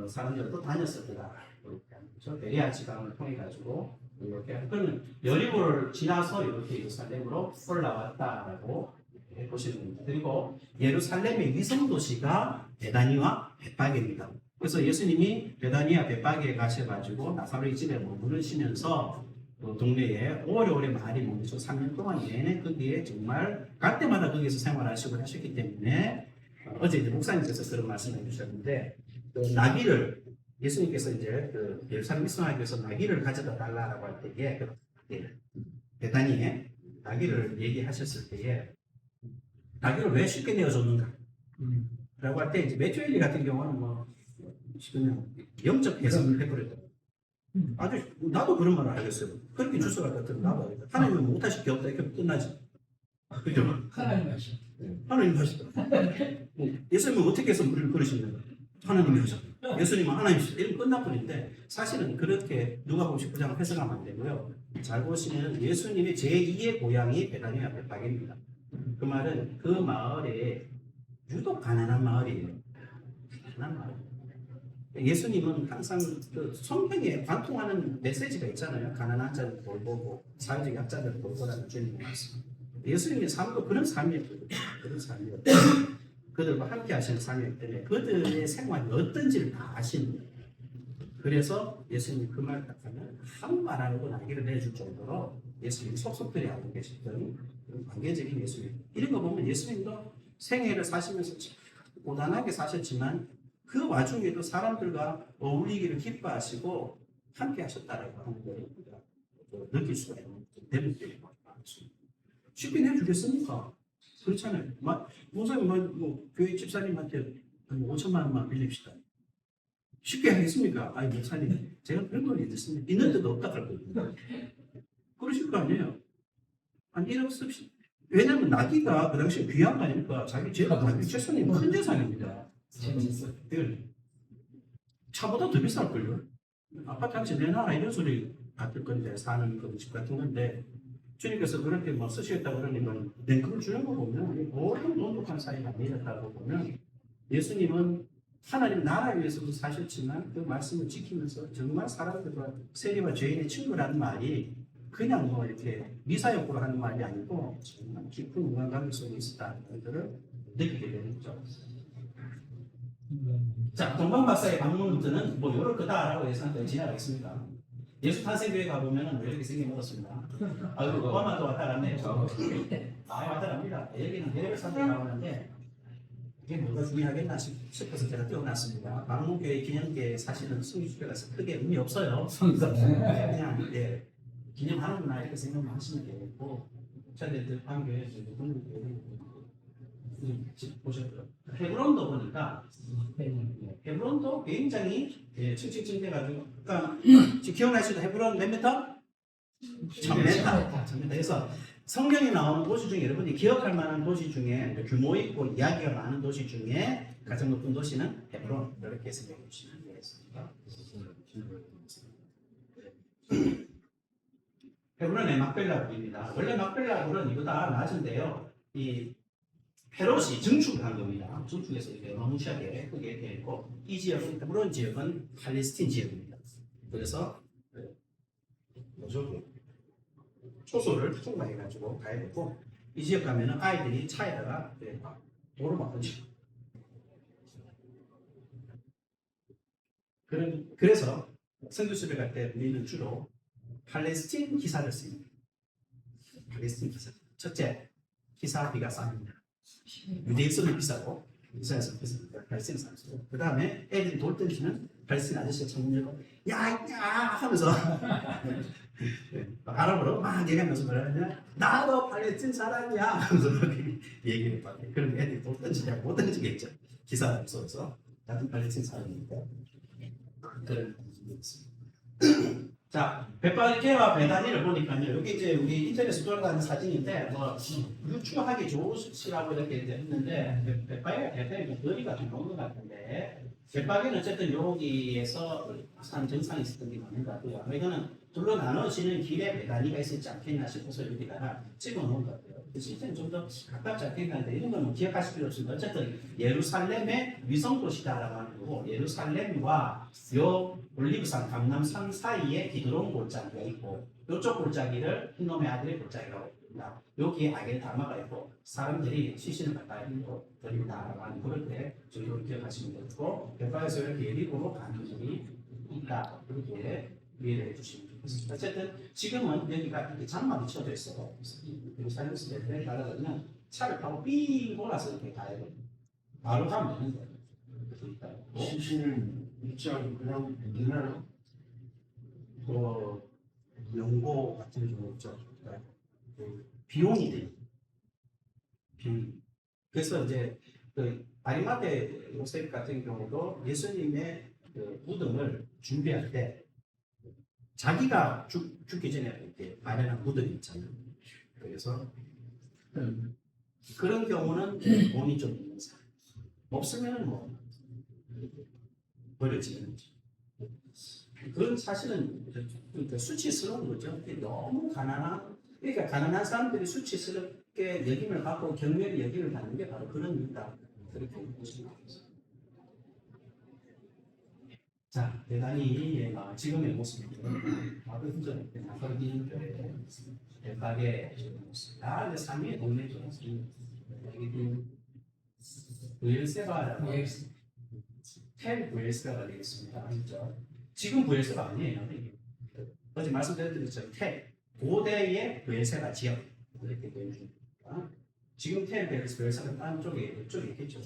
사람들도 다녔을 거다. 그렇죠? 베레아 지방을 통해 가지고 이렇게 그러면 여리고를 지나서 이렇게 예루살렘으로 올라왔다라고 보시는 겁니다. 그리고 예루살렘의 위성 도시가 베다니와 벳바게입니다. 그래서 예수님이 베다니와 벳바게에 가셔가지고 나사렛 집에 머무르시면서 그 동네에 오래오래 많이 머무르셔 3년 동안 내내 거기에 정말 갈 때마다 거기서 생활하시고 하셨기 때문에 어제 이제 목사님께서 그런 말씀을 해주셨는데 그 나귀를 예수님께서 이제 그 예루살렘 입성하기 위해서 나귀를 가져다 달라라고 할 때에 베다니에 나귀를 얘기하셨을 때에 나귀를 왜 쉽게 내어줬는가? 라고 할 때 이제 매튜엘리 같은 경우는 뭐 그냥 영적 해석을 해버렸다. 아주 나도 그런 말을 알겠어요. 그렇게 주소가 같은 나도 알겠다. 하나님은 못하실 게 없다 이렇게 끝나지. 그죠? 하나님 하시. 하나님 하시다. 예수님은 어떻게 해서 물을 그러시는가? 하나님이 하셨다. 예수님은 하나님이시다. 이러면 끝나버린데 사실은 그렇게 누가 보면 19장을 해석하면 안 되고요. 잘 보시면 예수님의 제2의 고향이 베다니와 벳바게입니다. 그 말은 그 마을에 유독 가난한 마을이에요. 가난한 마을. 예수님은 항상 그 성경에 관통하는 메시지가 있잖아요. 가난한 자를 돌보고 사회적 약자들을 돌보라는 주님의 말씀. 예수님의 삶도 그런 삶이었거든요. 그런 삶이었고 그들과 함께 하시는 삶이기 때문에 그들의 생활이 어떤지를 다 아시는 거예요. 그래서 예수님이 그 말을 딱 하면 아무 말 안 하고 나귀를 내줄 정도로 예수님이 속속들이 알고 계셨던 관계적인 예수님. 이런 거 보면 예수님도 생애를 사시면서 고단하게 사셨지만 그 와중에도 사람들과 어울리기를 기뻐하시고 함께 하셨다라고 하는 걸 느낄 수가 있는 대목들이 많습니다. 쉽게 내주겠습니까? 그렇잖아요. 목사님, 뭐, 교회 집사님한테 5천만 원만 빌립시다. 쉽게 하겠습니까? 아니, 목사님, 제가 그런 걸 있습니다. 있는 데도 없다 할 거거든요. 그러실 거 아니에요. 아니, 이런 씁시. 왜냐면 나귀가 그 당시에 귀한 거 아닙니까? 자기 최선이 큰 재산입니다. 차보다 더 비쌀걸요? 아파트 한 채 내놔라 이런 소리 같을 건데 사는 그 집 같은 건데 주님께서 그렇게 뭐 쓰시겠다고 그러니까 냉금을 주는 거 보면 모든 돈독한 사이가 아니었다고 보면 예수님은 하나님 나라 위해서도 사셨지만 그 말씀을 지키면서 정말 사람들과 세리와 죄인의 친구라는 말이 그냥 뭐 이렇게 미사역으로 하는 말이 아니고 정말 깊은 인간관계 속에 있었다는 것들을 느끼게 되는 거죠. 자, 동방박사의 방문부터는 뭐 요럴 거다라고 예상하고 지나가겠습니다. 예수 탄생교회 가보면은 왜 이렇게 생긴 거였습니다. 아유, 오바마도 왔다 갔네요. 아, 왔다 갑니다. 여기는 대외 산에 나오는데 이게 뭐가 중요하겠나 싶어서 제가 띄워놨습니다. 방문교회 기념교회 사실은 승리주교라서 크게 의미 없어요. 그냥 기념하는구나 이렇게 생각만 하시면 되겠고 자들 방교회에서 보셨고요. 헤브론도 보니까 헤브론도 굉장히 층층층돼가지고 그러니까 지금 기억나시죠? 헤브론 몇 미터? 1000m. 1000m. 그래서 성경에 나오는 도시 중에 여러분이 기억할 만한 도시 중에 규모 있고 이야기가 많은 도시 중에 가장 높은 도시는 헤브론 이렇게 생각해 주시면 되겠습니다. 헤브론의 막벨라굴입니다. 원래 막벨라굴은 이보다 낮은데요. 이 헤롯이 증축을 한 겁니다. 증축해서 이렇게 너무시하게 크게 되어 있고 이 지역은 헤브론 지역은 팔레스틴 지역입니다. 그래서 초소를 총괄해가지고 가야 되고 이 지역 가면은 아이들이 차에다가 돌을 막 던지고 그래서 선교수배 갈 때 우리는 주로 팔레스틴 기사를 씁니다. 팔레스틴 기사. 첫째, 기사비가 쌉니다. 유대인선은 비싸고 이스라엘선 비쌉니다. 팔레스틴 쌉니다. 그 다음에 애들이 돌 던지는 팔레스틴 아저씨가 창문 열고 야야 하면서 아랍어로 막 얘기하면서 뭐라냐 나도 팔레스틴 사람이야 하면서 얘기를 받아요. 그럼 애들이 돌 던지냐 못 던지겠죠. 기사 속에서 같은 팔레스틴 사람이니까 그런 있습니다. 자, 벳바게와 베다니를 보니까요. 여기 이제 우리 인터넷에 돌아가는 사진인데 뭐 유추하기 좋으시라고 이렇게 했는데 벳바게와 베다니는 거리가 좀 먼 것 같은데 갯박이는 어쨌든 여기에서 산 정상에 있었던 게 맞는 것 같고요. 이거는 둘로 나눠지는 길에 배단위가 있었지 않겠나 싶어서 여기다가 찍어놓은 것 같아요. 실제는 좀 더 가깝지 않겠는데 이런 건 기억하실 필요 없습니다. 어쨌든 예루살렘의 위성도시다라고 하는 거고 예루살렘과 요 올리브산 감람산 사이에 기드론 골짜기가 있고 이쪽 골짜기를 흰놈의 아들의 골짜기라고 합니다. 여기에 아겔 다마가 있고 사람들이 시신을 가까이 드린다라고 하는 그럴 때 저희도 기억하시면 되고 갯바에서 이렇게 예리고로 가는 길이 있다 그렇게 이해를 해주시면 좋겠습니다. 어쨌든 지금은 여기가 이렇게 장막이 쳐져 있어요. 예루살렘에서 베들레헴 가려면 차를 타고 삥 돌아서 이렇게 가야 돼요. 바로 가면 되는 거예요. 시신을 잊지 않고 그냥 내놔라. 그 연고 같은 경우 있죠. 그 비용이 돼요. 비용. 그래서 이제 그 아리마테 요셉 같은 경우도 예수님의 그 무덤을 준비할 때 자기가 죽기 전에 이렇게 마련한 무덤이 있잖아요. 그래서 그런 경우는 돈이 좀 있는 사람. 없으면 뭐 버려지는 거죠. 그건 사실은 그러니까 수치스러운 거죠. 너무 가난한, 그러니까 가난한 사람들이 수치스럽게 여김을 받고 경멸의 여김을 받는 게 바로 그런 이유다. 그렇게 보시면 되겠습니다. 자, 대단히 지금의 모습이죠. 과거 흔적을 나서긴 대박의 모습. 다 이제 상위의 동네죠. 여기 부엘세바라고 텔 부엘세바가 되겠습니다. 그렇죠? 지금 부엘세바 아니에요. 어제 말씀드렸듯이 텔 고대의 부엘세바 지역 이렇게 보여줍니다. 지금 텔 부엘세바 다른 쪽에 이쪽에 있겠죠.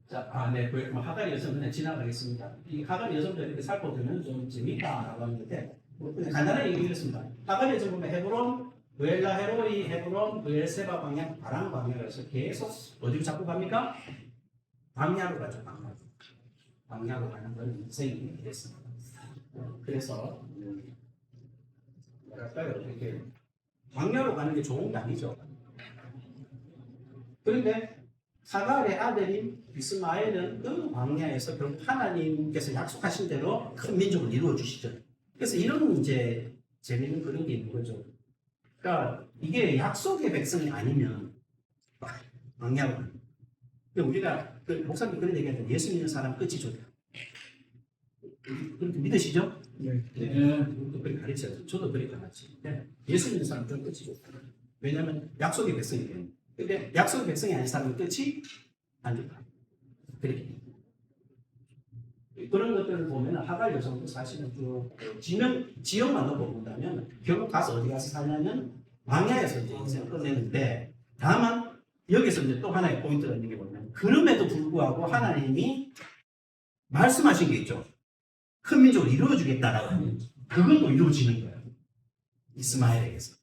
자, 네, 하가리 여성은 그냥 지나가겠습니다. 이 하가리 여성들 이렇게 살펴보면 좀 재밌다라고 하는데 간단하게 얘기했습니다. 하가리 여성 보면 헤브론, 부엘라 헤로이, 헤브론, 부엘세바 방향, 바람 방향에서 계속 어디로 자꾸 갑니까? 방향으로 가죠, 방향. 방향으로 가는 건 인생이 됐습니다. 그래서 뭐랄까요, 이렇게 방향으로 가는 게 좋은 게 아니죠. 그런데 사갈의 아들인 이스마엘은 그 광야에서 결국 하나님께서 약속하신 대로 큰 민족을 이루어 주시죠. 그래서 이런 이제 재미있는 그런 게 있는 거죠. 그러니까 이게 약속의 백성이 아니면 광야로 우리가 목사님 그런 얘기하죠. 예수 믿는 사람 끝이 좋다. 그렇게 믿으시죠? 네. 그렇게 가르쳐요. 저도 그렇게 가르쳐요. 예수 믿는 사람 좀 끝이 좋다. 왜냐하면 약속의 백성이 되는. 근데 약속의 백성이 아닌 사람은 끝이 안 좋다. 그렇게. 그런 것들을 보면 하갈 여성도 사실은 지역만 놓고 본다면 결국 가서 어디 가서 살냐면 광야에서 이제 인생을 끝내는데 다만 여기서 이제 또 하나의 포인트가 있는 게 뭐냐면 그럼에도 불구하고 하나님이 말씀하신 게 있죠. 큰 민족을 이루어주겠다라고 하는 그건 또 이루어지는 거예요. 이스마엘에게서.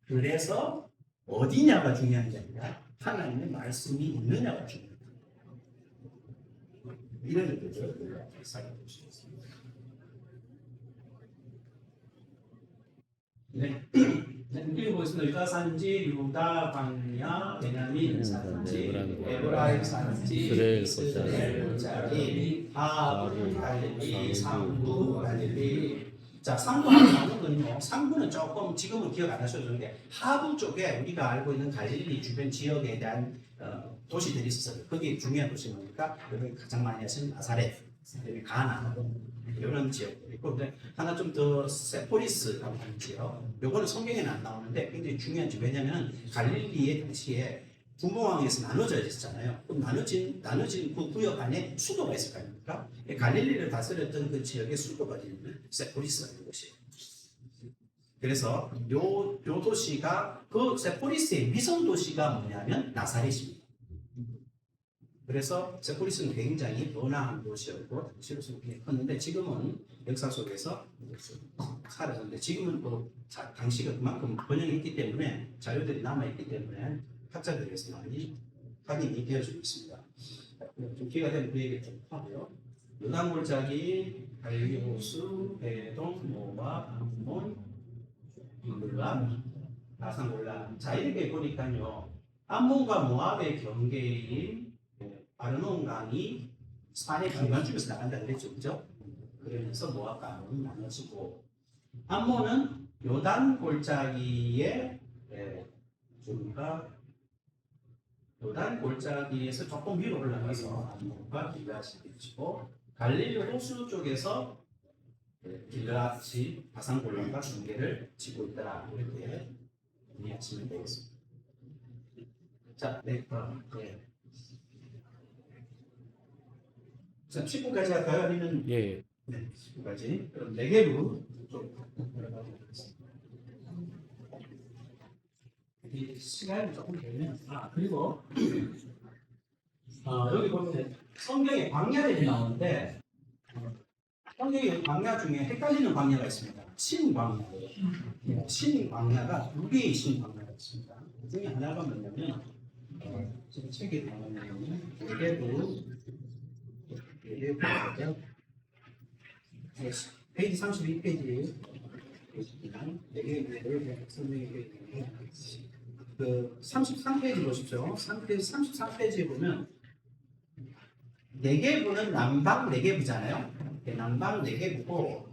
그래서 어디냐가 중요한 게 아니라 하나님의 말씀이 있느냐가 중요합니다. 이런 것들을 살펴볼 수 있습니다. 네. 읽어보겠습니다. 유다 산지, 유다 광야, 베냐민 산지, 에브라임 산지, 이스라엘 골짜기, 하부 갈릴리, 상부 갈릴리. 자, 상부하고 나눈 건요. 상부는 조금 지금은 기억 안 하셔도 되는데 하부 쪽에 우리가 알고 있는 갈릴리 주변 지역에 대한 도시들이 있었어요. 거기 중요한 도시는 뭡니까? 여기 가장 많이 하시는 나사렛, 가나 이런 지역들이 있고, 근데 하나 좀 더 세포리스라고 하는 지역. 요거는 성경에는 안 나오는데 굉장히 중요한 지역. 왜냐하면 갈릴리의 당시에 분봉왕에서 나눠져 있었잖아요. 그럼 나눠진 그 구역 안에 수도가 있을 거 아닙니까? 갈릴리를 다스렸던 그 지역의 수도가 있는 세포리스가 있는 곳이에요. 그래서 요 도시가 그 세포리스의 위성 도시가 뭐냐면 나사렛입니다. 그래서 세포리스는 굉장히 번화한 도시였고 당시로서 굉장히 컸는데 지금은 역사 속에서 사라졌는데 지금은 또 당시가 그만큼 번영이 있기 때문에 자료들이 남아있기 때문에 학자들에서 많이 확인이 되어지고 있습니다. 좀 기회가 되면 그 얘기를 좀 하고요. 요단골짜기, 갈기호수, 배동, 모압, 암몬, 이글라, 나상골라. 자 이렇게 보니까요. 암몬과 모압의 경계인 아르논강이 산의 중간쯤에서 나간다 그랬죠, 그죠? 그러면서 모압과 암몬이 나눠지고 암몬은 요단 골짜기에 우리가 요단 골짜기에서 조금 위로 올라가서 암몬과 길앗이 되고 갈릴리 호수 쪽에서 길앗이 바산골반과 경계를 지고 있더라 이렇게 이해하시면 되겠습니다. 자, 네, 네. 자, 10분까지 할까요? 아니면 예. 네, 10분까지. 그럼 4개로 좀 들어가도록 하겠습니다. 이 시간이 조금 되면 그리고 여기 보면 성경에 광야들이 나오는데 성경의 광야 중에 헷갈리는 광야가 있습니다. 신광야예요. 신광야가 2개의 신광야가 있습니다. 그 중에 하나가 뭐냐면 지금 책에 나오는 페이지 32페이지에 그 33페이지 보십시오. 33페이지에 보면 네게부는 남방 네게부잖아요. 남방 네게부고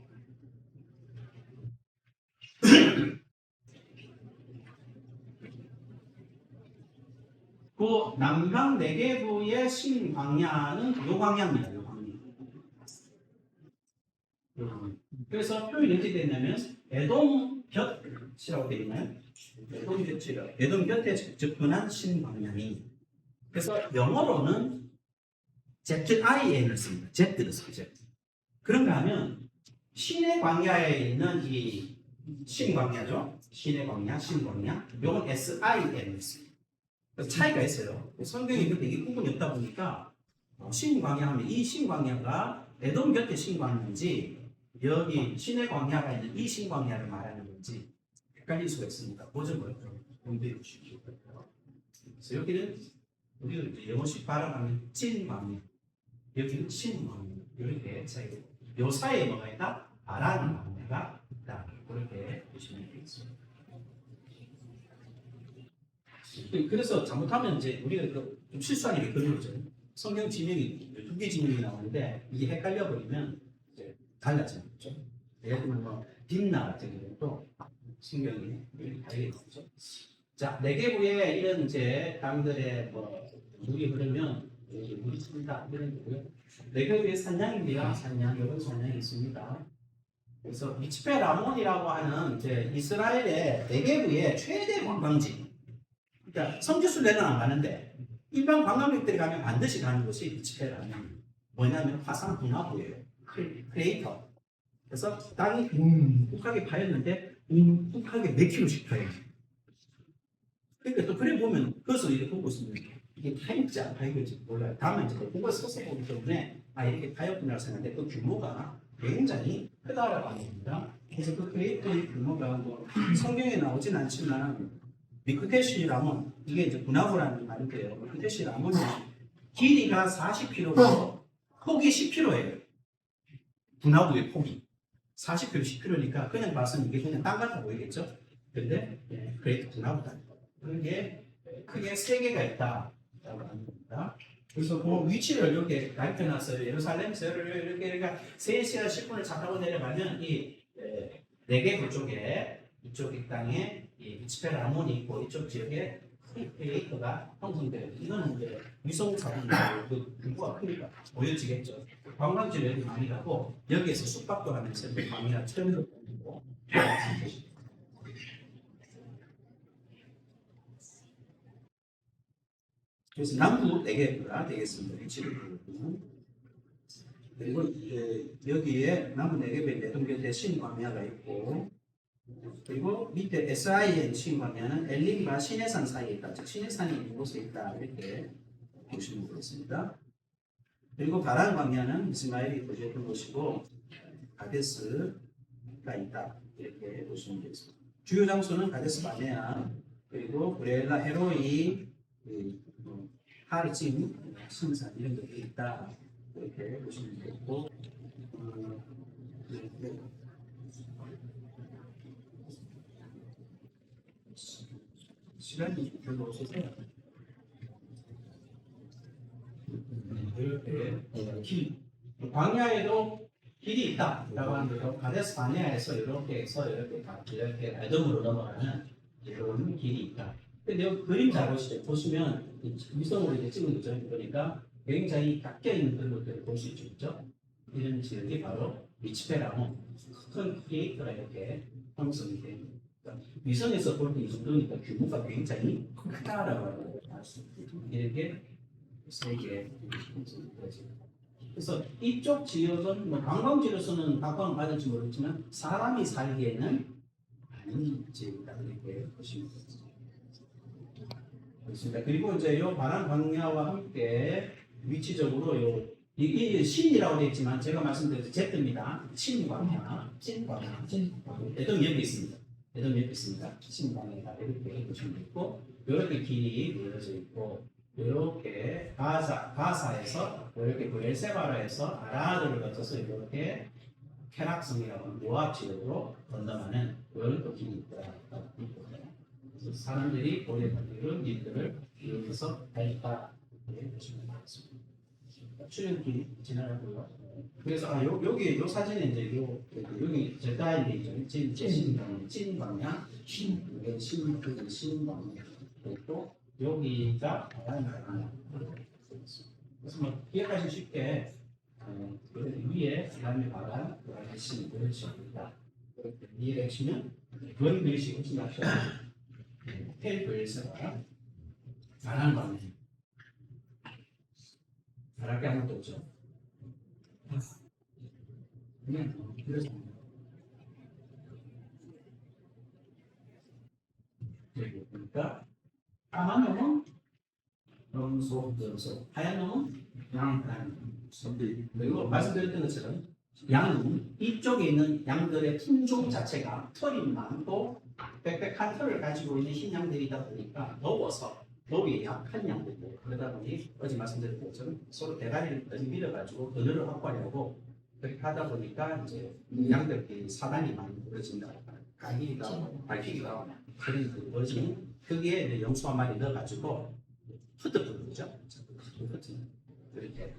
그 남방 네게부의 신광야는 요 광야입니다. 요 광야. 그래서 표현이 어떻게 됐냐면 에돔 곁이라고 되어 있나요? 에돔 곁이라. 에돔 곁에 접근한 신광야니. 그래서 영어로는 ZIN을 씁니다. Z를 써요. Z. 그런가 하면 신의 광야에 있는 이 신광야죠. 신의 광야, 신광야. 요건 SIN을 씁니다. 그래서 차이가 있어요. 성경이 되게 구분이 없다 보니까 신광야 하면 이 신광야가 에돔 곁의 신광야인지 여기 신의 광야가 있는 이 신광야를 말하는 건지 헷갈릴 수가 있습니다. 보정을 공부해 주시기 바랍니다. 그래서 여기는 우리가 이제 영어식 발음하면 찐광야, 여기는 신광야 이렇게 차이가 요 사이에 뭐가 있다? 아란 광야가 있다. 그렇게 보시면 되겠습니다. 그래서 잘못하면 이제 우리가 좀 실수하는 게 그런 거죠. 성경 지명이 2개 지명이 나오는데 이게 헷갈려 버리면 이제 달라지죠. 예를 들면 뭐 딥나 같은 경우도 성경이 다르게 나오죠. 자, 네게부에 이런 이제 땅들의 뭐 물이 흐르면 물이 챈다 이런 거고요. 네게부에 산양입니다. 산양 이런 산양이 있습니다. 그래서 미츠페 라몬이라고 하는 이제 이스라엘의 네게부의 최대 관광지. 그러니까 성지순례는 안 가는데 일반 관광객들이 가면 반드시 가는 곳이 미츠페 라몬. 뭐냐면 화산 분화구예요. 크레이터. 그래서 땅이 욱하게 파였는데 욱하게 몇 킬로씩 파여요. 그러니까 또 그래 보면 그것을 이렇게 보고 있으면 이게 파였지 안 파였지 몰라요. 다만 이제 그걸 써서 보기 때문에 이렇게 파였구나 생각하는데 그 규모가 굉장히 크다라고 합니다. 그래서 그 크레이터의 규모가 뭐 성경에 나오진 않지만 미크테시 라몬 이게 이제 분화구라는 말인데요. 미크테시 라몬은 길이가 40km고 폭이 10km예요. 분화구의 폭이 40km, 10km니까 그냥 봐서는 이게 그냥 땅 같아 보이겠죠? 근데 그레이트 분화구다. 그게 크게 3개가 있다라고 하는 겁니다. 그래서 그 위치를 이렇게 가르쳐놨어요. 예루살렘에서 이렇게 3시간 10분을 차 타고 내려가면 이 네게부 쪽에 이쪽 이 땅에 이 미츠페 라몬이 있고 이쪽 지역에 큰 크레이터가 형성돼요. 이거는 이제 위성사진으로 그 규모가 크니까 보여지겠죠. 관광지를 여기 많이 가고 여기에서 숙박도 하면서 광야 체험도 하고 그래서 남부 네게부가 되겠습니다. 위치를 보면 그리고 여기에 남부 네게부의 내동곁에 신광야가 있고 그리고 밑에 SIN 신광야는 엘림과 시내산 사이에 있다. 즉 시내산이 있는 곳에 있다. 이렇게 보시면 되겠습니다. 그리고 바란 광야는 이스마엘이 거주했던 곳이고 가데스가 있다. 이렇게 보시면 되겠습니다. 주요 장소는 가데스 바네아 그리고 브레라 헤로이 하르짐 신산 이런 것들이 있다. 이렇게 보시면 되고 시간이 별로 없어서 이렇게 길, 광야에도 길이 있다라고 하는데요. 가데스 바네아에서 이렇게 해서 이렇게 에돔으로 넘어가는 이런 길이 있다. 근데 여기 그림 잘 보시죠. 보시면 위성으로 이제 찍은 거죠. 그러니까 굉장히 깎여 있는 그런 것들을 볼 수 있죠. 이런 지역이 바로 위치페라고 큰 크리에이터가 이렇게 형성이 됩니다. 위성에서 볼 때 이 정도니까 규모가 굉장히 크다라고 할 수 있습니다. 이렇게 세계 그래서 이쪽 지역은 뭐 관광지로서는 각광을 받을지 모르겠지만 사람이 살기에는 아닌 지역이다 이렇게 보시면 되겠습니다. 그리고 이제 요 바람 광야와 함께 위치적으로 이 신이라고 되어 있지만 제가 말씀드린 제트입니다. 신광야, 찐광야, 에돔 옆에 있습니다. 에돔 옆에 있습니다. 신광야가 이렇게 보시면 있고 이렇게 길이 이어져 있고. 이렇게 가사에서 이렇게 부엘세바라에서 아라드를 거쳐서 이렇게 케락성이라고 하는 모압 지역으로 건너가는 이런 또 길이 있다. 그래서 사람들이 보내는 이런 길들을 이용해서 달리다 보시면 되겠습니다. 출연길이 지나가고요. 그래서 여기 요 사진에 이제 여기 제다인데 있죠. 찐광야, 신광야 또 여기가 바람이라는 그래서 뭐 기억하기 쉽게 위에 바람이 바람, 바람이 신 이런 식입니다. 이해하시면 그런 그릇이 혹시 나셔 테이블에서 바람 방향 바람이 아무것도 없죠. 그냥 그래서 여기 보니까 까만 놈은 염소, 하얀 놈은 양, 그리고 말씀드렸던 것처럼 양은 이쪽에 있는 양들의 품종 자체가 털이 많고 빽빽한 털을 가지고 있는 흰 양들이다 보니까 더워서 더위에 약한 양들이고 그러다 보니 어제 말씀드렸던 것처럼 서로 대가리를 밀어가지고 그늘을 확보하려고 그렇게 하다 보니까 이제 양들끼리 사단이 많이 벌어진다. 갈기기가 밝히기가 그런 그 벌어지는 거기에 이제 염소 한 마리 넣어가지고 흩어 부는 거죠. 그렇게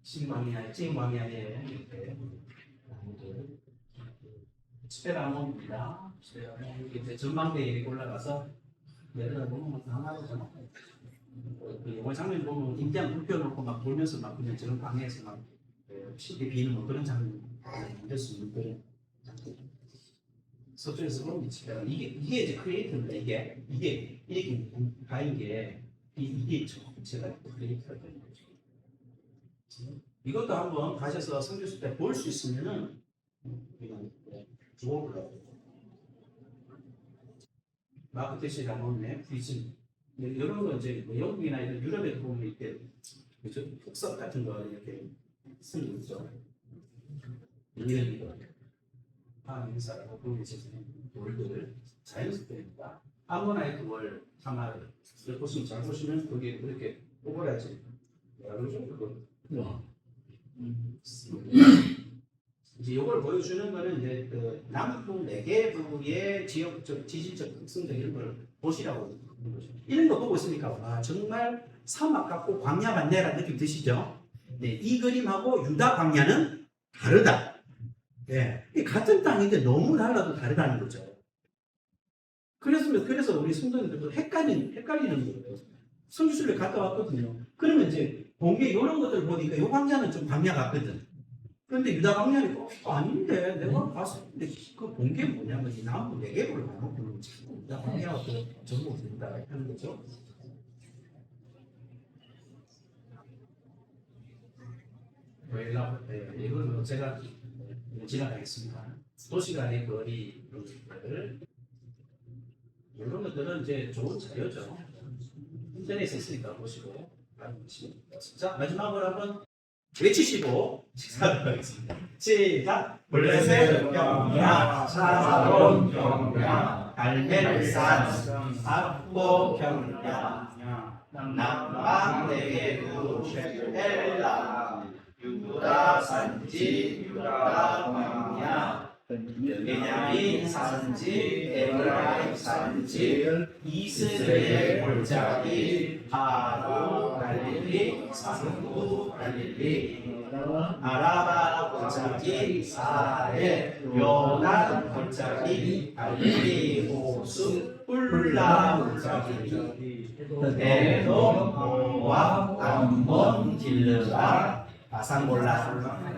신광야에 찐광야에 이렇게 스페라몬입니다. 이렇게 전망대에 이렇게 올라가서 내려다보면 강하잖아. 그 영화 장면 보면 인디안 불 펴놓고 막 돌면서 막 그냥 저런 방에서 막 쉽게 비는 뭐 그런 장면 만들 수 있는 그런 장면. 서쪽에서 보면 이게 이제 크리에이터입니다. 이게 이렇게 가인 게 이게 제가 크리에이터가 되는 거죠. 이것도 한번 가셔서 성교수 때 볼 수 있으면은 이건 주어블라고 마크 테시가 나오네 비즈 이런 거 이제 뭐 영국이나 이런 유럽에 보면 이렇게 그죠 흑석 같은 거 이렇게 쓰는 거죠. 이런 이거 인사라고 보면 이제 돌들 자연스럽습니다. 아모나이트 월 하나를 보시면 잘 보시면 거기에 이렇게 오버라지 뭐라 그러죠 그거. 이제 이걸 보여주는 거는 이제 그 남북 내계부의 지역적 지질적 특성들 이런 걸 보시라고 이런 거 보고 있으니까 와 정말 사막 같고 광야 같네라는 느낌 드시죠? 네, 이 그림하고 유다 광야는 다르다. 네, 같은 땅인데 너무 달라도 다르다는 거죠. 그래서 우리 성도님들도 헷갈리는 거예요. 성지순례 갔다 왔거든요. 그러면 이제 본게 이런 것들 보니까 이 광야는 좀 광야 같거든. 그런데 유다 광야는 아닌데 내가 봤을 때 그 본 게 뭐냐면 이 남부 내계부를 나눠보면 자꾸 유다 광야가 전부 된다 하는 거죠. 이건 제가 지나가겠습니다. 도시간의 거리를 이런 것들은 이제 좋은 자료죠. 인터넷에 있으니까 보시고 자 마지막으로 한번 외치시고 식사하도록 하겠습니다. 시작! 블레셋 경야 사사론 경야 갈멜산 악보 경야 남방 내게부 쉐엘라 유다 산지 유다 광야 베냐민 산지, 에브라임 산지, 이스라엘 골짜기, 아로 갈릴리, 상구 갈릴리, 아라바 골짜기, 사해, 요단 골짜기, 갈릴리, 호수, 뿔라 골짜기, 에돔, 모압, 암몬, 길르가, 바산골라.